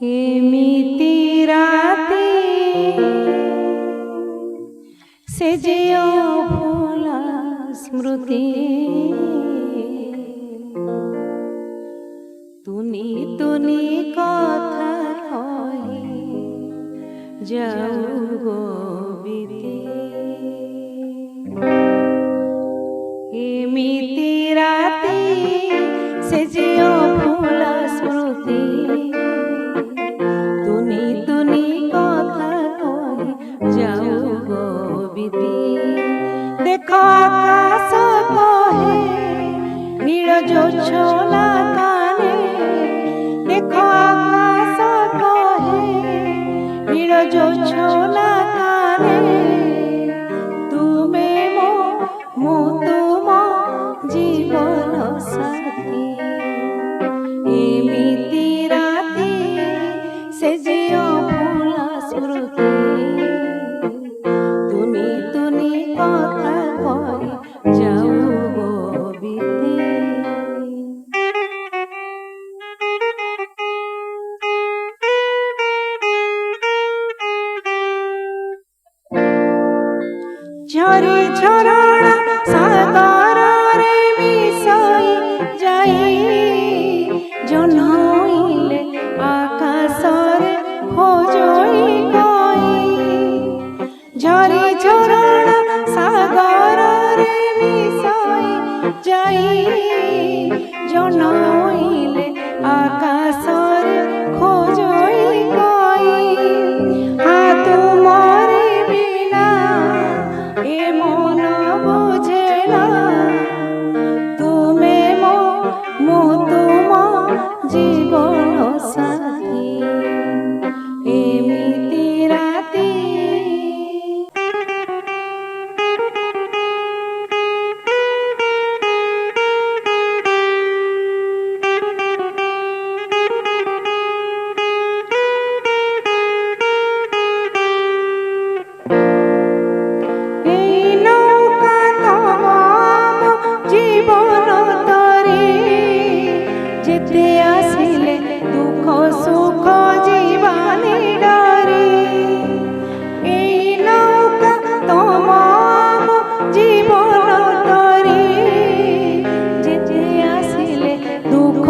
एमिति राती से जियो भूला स्मृति तुनी तुनी कथा कही जाऊ गो बीती एमिति राती से जियो भूला स्मृति तुनी तुनी कथा कही जाऊ गो बीती देखो आकाश कहे नील जोछला काने देखो आकाश कहे नील जोछला काने तुमे मो तुम जीवन साथी एमिति राती से जियो भूला स्मृति तुनी तुनी कथा कही जाऊ गो बीती झरी झरणा सागर रे मिसई जाई जन्हइले आकाश रे खोजई गई झरी झरणा सागर रे मिसई जाई जन्हइले आकाश रे खोजई गई हाथ मोरे बिना ए मन बुझेला तुमे मो तुम जीवन साथी एमिति राती जेते आसिले दुख सुख जीवानी डरी एई नौका तमाम जीवन तरी जेते आसिले दुख